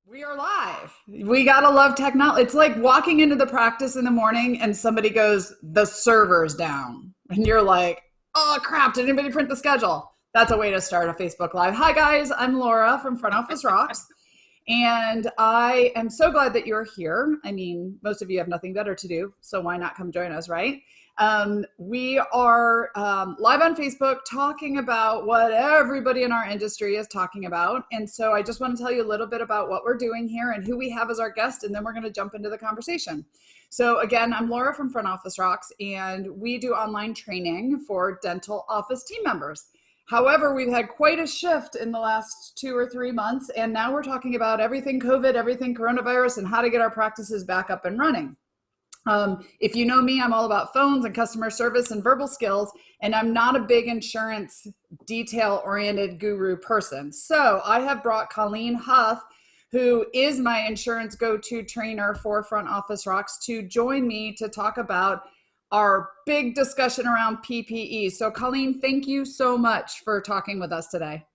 We are live. We gotta love technology. It's like walking into the practice in the morning and somebody goes, "The server's down." And you're like, "Oh crap, did anybody print the schedule?" That's a way to start a Facebook Live. Hi guys, I'm Laura from Front Office Rocks. And I am so glad that you're here. I mean, most of you have nothing better to do, so why not come join us, right? We are live on Facebook talking about what everybody in our industry is talking about. And so I just want to tell you a little bit about what we're doing here and who we have as our guest, and then we're going to jump into the conversation. So again, I'm Laura from Front Office Rocks, and we do online training for dental office team members. However, we've had quite a shift in the last 2 or 3 months, and now we're talking about everything COVID, everything coronavirus, and how to get our practices back up and running. If you know me, I'm all about phones and customer service and verbal skills, and I'm not a big insurance detail-oriented guru person. So I have brought Colleen Huff, who is my insurance go-to trainer for Front Office Rocks, to join me to talk about our big discussion around PPE. So Colleen, thank you so much for talking with us today.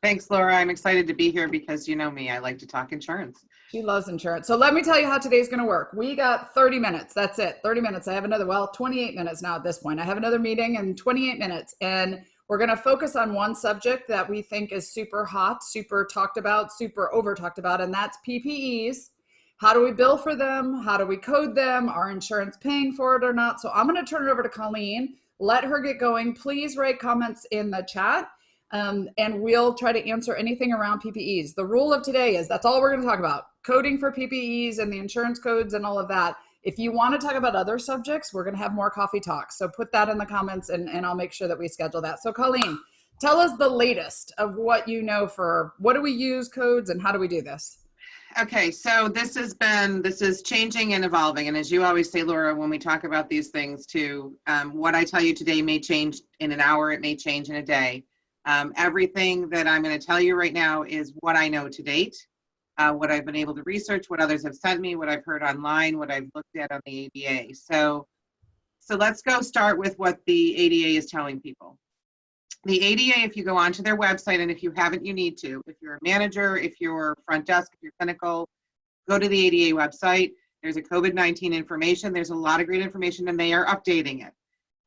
Thanks, Laura. I'm excited to be here because you know me, I like to talk insurance. She loves insurance. So let me tell you how today's going to work. We got 30 minutes. That's it. 30 minutes. I have another, 28 minutes now at this point. I have another meeting in 28 minutes. And we're going to focus on one subject that we think is super hot, super talked about, super over talked about, and that's PPEs. How do we bill for them? How do we code them? Are insurance paying for it or not? So I'm going to turn it over to Colleen. Let her get going. Please write comments in the chat. And we'll try to answer anything around PPEs. The rule of today is that's all we're going to talk about, coding for PPEs and the insurance codes and all of that. If you want to talk about other subjects, we're going to have more coffee talks. So put that in the comments and I'll make sure that we schedule that. So Colleen, tell us the latest of what you know for what do we use codes and how do we do this? Okay, so this is changing and evolving. And as you always say, Laura, when we talk about these things too, what I tell you today may change in an hour, it may change in a day. Everything that I'm going to tell you right now is what I know to date, what I've been able to research, what others have sent me, what I've heard online, what I've looked at on the ADA. So let's go start with what the ADA is telling people. The ADA, if you go onto their website, and if you haven't, you need to. If you're a manager, if you're front desk, if you're clinical, go to the ADA website. There's a COVID-19 information. There's a lot of great information, and they are updating it.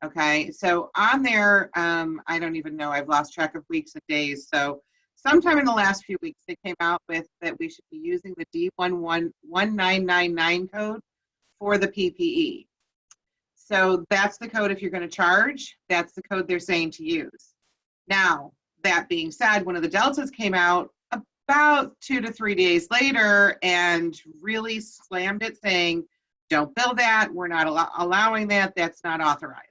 Okay, so on there, I don't even know, I've lost track of weeks and days. So sometime in the last few weeks, they came out with that we should be using the D111999 code for the PPE. So that's the code if you're going to charge, that's the code they're saying to use. Now, that being said, one of the Deltas came out about 2 to 3 days later and really slammed it saying, don't bill that, we're not allowing that, that's not authorized.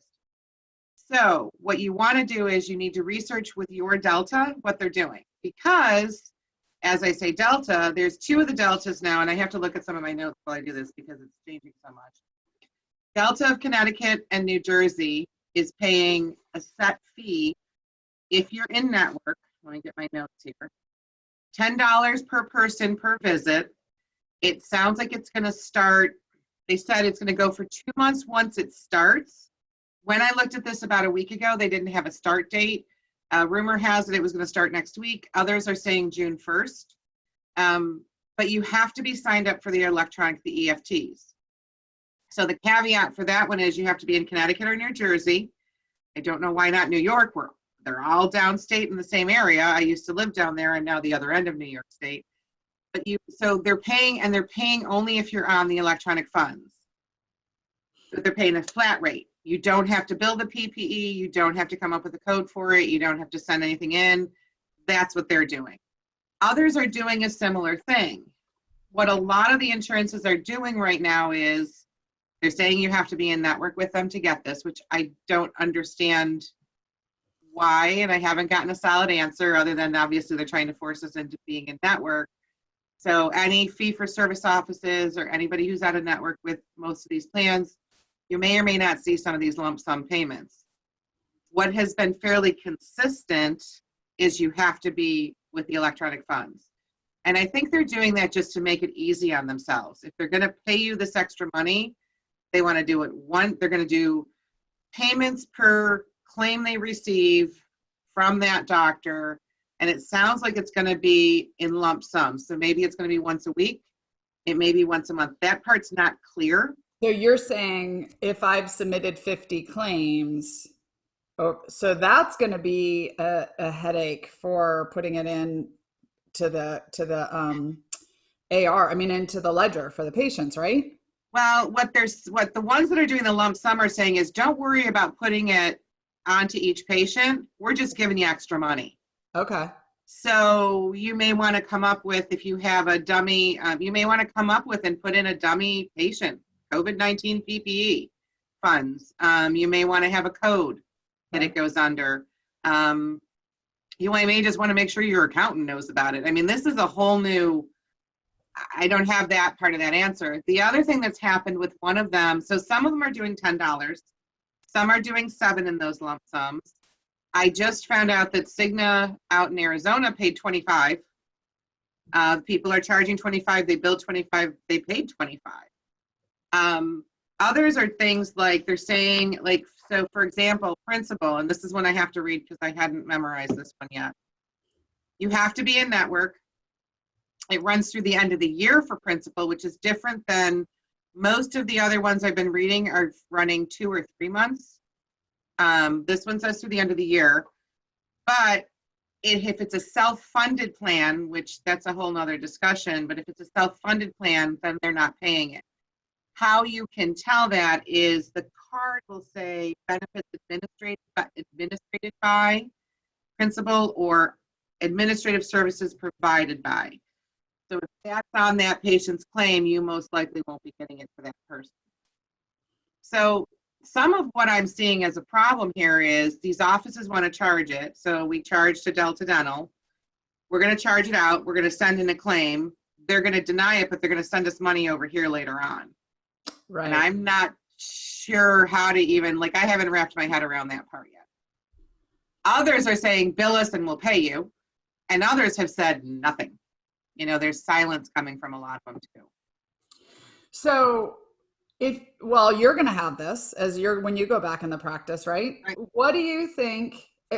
So what you want to do is you need to research with your Delta what they're doing, because as I say Delta, there's 2 of the Deltas now, and I have to look at some of my notes while I do this because it's changing so much. Delta of Connecticut and New Jersey is paying a set fee if you're in network. Let me get my notes here. $10 per person per visit. It sounds like it's going to start, they said it's going to go for 2 months once it starts. When I looked at this about a week ago, they didn't have a start date. Rumor has it was going to start next week. Others are saying June 1st. But you have to be signed up for the electronic, the EFTs. So the caveat for that one is you have to be in Connecticut or New Jersey. I don't know why not New York, where they're all downstate in the same area. I used to live down there and now the other end of New York State. But so they're paying, and they're paying only if you're on the electronic funds. So they're paying a flat rate. You don't have to build a PPE. You don't have to come up with a code for it. You don't have to send anything in. That's what they're doing. Others are doing a similar thing. What a lot of the insurances are doing right now is they're saying you have to be in network with them to get this, which I don't understand why, and I haven't gotten a solid answer other than obviously they're trying to force us into being in network. So any fee-for-service offices or anybody who's out of network with most of these plans, you may or may not see some of these lump sum payments. What has been fairly consistent is you have to be with the electronic funds. And I think they're doing that just to make it easy on themselves. If they're going to pay you this extra money, they want to do it they're going to do payments per claim they receive from that doctor, And it sounds like it's going to be in lump sum. So maybe it's going to be once a week. It may be once a month. That part's not clear. So you're saying if I've submitted 50 claims, so that's going to be a headache for putting it in to the AR. I mean, into the ledger for the patients, right? Well, what the ones that are doing the lump sum are saying is, don't worry about putting it onto each patient. We're just giving you extra money. Okay. So you may want to come up with, if you have a dummy, you may want to come up with and put in a dummy patient, COVID-19 PPE funds. You may want to have a code that it goes under. You may just want to make sure your accountant knows about it. I mean, this is a whole new, I don't have that part of that answer. The other thing that's happened with one of them, so some of them are doing $10. Some are doing $7 in those lump sums. I just found out that Cigna out in Arizona paid $25. People are charging $25. They billed $25. They paid $25. Others are things like they're saying, like, so for example, principal, and this is one I have to read because I hadn't memorized this one yet. You have to be in network. It runs through the end of the year for principal, which is different than most of the other ones I've been reading are running 2 or 3 months. This one says through the end of the year, but if it's a self-funded plan, which that's a whole nother discussion, but if it's a self-funded plan, then they're not paying it. How you can tell that is the card will say benefits administrated by principal or administrative services provided by. So if that's on that patient's claim, you most likely won't be getting it for that person. So some of what I'm seeing as a problem here is these offices want to charge it. So we charge to Delta Dental. We're going to charge it out. We're going to send in a claim. They're going to deny it, but they're going to send us money over here later on. Right. And I'm not sure how to even, like, I haven't wrapped my head around that part yet. Others are saying, bill us and we'll pay you. And others have said nothing. You know, there's silence coming from a lot of them too. So you're going to have this as when you go back in the practice, right? What do you think?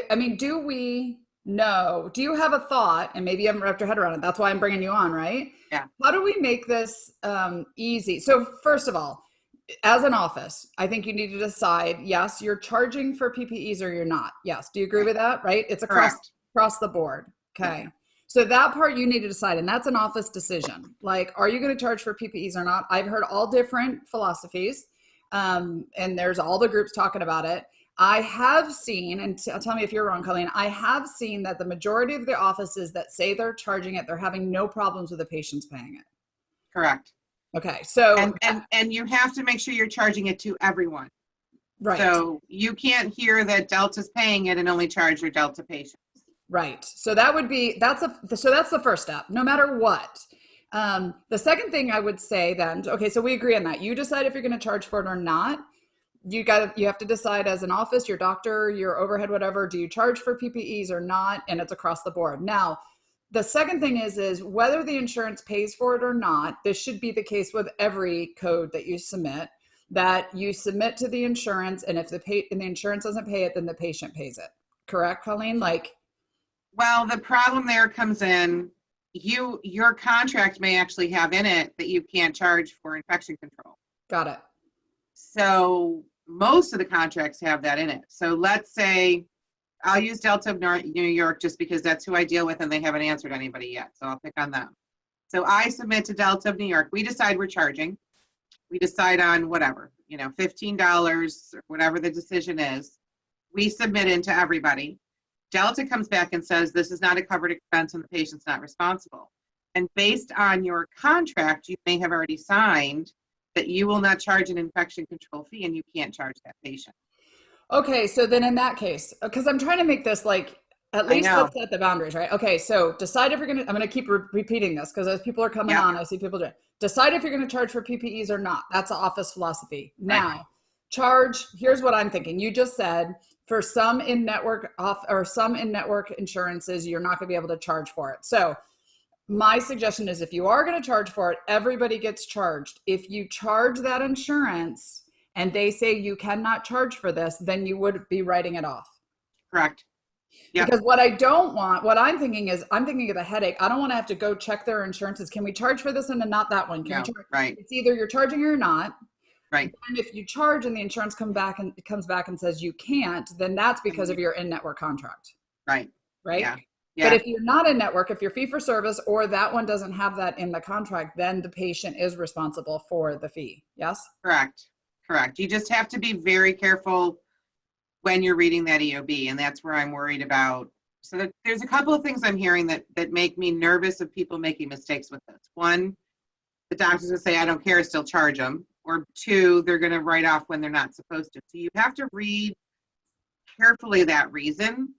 I mean, do you have a thought, and maybe you haven't wrapped your head around it. That's why I'm bringing you on, right? Yeah. How do we make this easy? So first of all, as an office, I think you need to decide, yes, you're charging for PPEs or you're not. Yes. Do you agree with that? Right? It's across the board. Okay. Yeah. So that part you need to decide, and that's an office decision. Like, are you going to charge for PPEs or not? I've heard all different philosophies, and there's all the groups talking about it. I have seen, and tell me if you're wrong, Colleen, I have seen that the majority of the offices that say they're charging it, they're having no problems with the patients paying it. Correct. Okay. So, and you have to make sure you're charging it to everyone. Right. So you can't hear that Delta's paying it and only charge your Delta patients. Right. So that's the first step, no matter what. The second thing I would say then, okay, so we agree on that. You decide if you're going to charge for it or not. You have to decide as an office, your doctor, your overhead, whatever, do you charge for PPEs or not? And it's across the board. Now, the second thing is whether the insurance pays for it or not. This should be the case with every code that you submit, that you submit to the insurance, and if the insurance doesn't pay it, then the patient pays it. Correct, Colleen? Well, the problem there comes in, your contract may actually have in it that you can't charge for infection control. Got it. So most of the contracts have that in it. So let's say, I'll use Delta of New York just because that's who I deal with and they haven't answered anybody yet. So I'll pick on them. So I submit to Delta of New York. We decide we're charging. We decide on whatever, $15 or whatever the decision is. We submit into everybody. Delta comes back and says, this is not a covered expense and the patient's not responsible. And based on your contract, you may have already signed that you will not charge an infection control fee and you can't charge that patient. Okay, so then in that case, because I'm trying to make this at least let's set the boundaries, right? Okay, so decide if you're I'm going to keep repeating this because as people are coming on, I see people doing it. Decide if you're going to charge for PPEs or not. That's the office philosophy. Now, charge, here's what I'm thinking. You just said for some in-network insurances, you're not going to be able to charge for it. So my suggestion is if you are going to charge for it, everybody gets charged. If you charge that insurance and they say you cannot charge for this, then you would be writing it off. Correct. Yep. Because what I don't want, what I'm thinking is, I'm thinking of a headache. I don't want to have to go check their insurances. Can we charge for this one and not that one? Can we No, charge? right, It's either you're charging or you're not. right, And if you charge and the insurance comes back and says you can't, then that's because of your in-network contract, right. right? Yeah, But yeah, if you're not in network, if you're fee for service or that one doesn't have that in the contract, then the patient is responsible for the fee. Yes? correct, correct. You just have to be very careful when you're reading that EOB, and that's where I'm worried about. So there's a couple of things I'm hearing that make me nervous of people making mistakes with this. One, the doctors will say, I don't care, still charge them. Or two, they're going to write off when they're not supposed to. So you have to read carefully that reason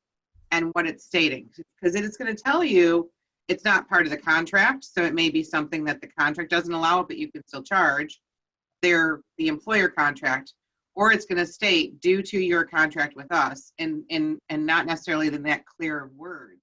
and what it's stating, because it is going to tell you it's not part of the contract. So it may be something that the contract doesn't allow, but you can still charge. They're the employer contract, or it's going to state due to your contract with us, and not necessarily in that clear word.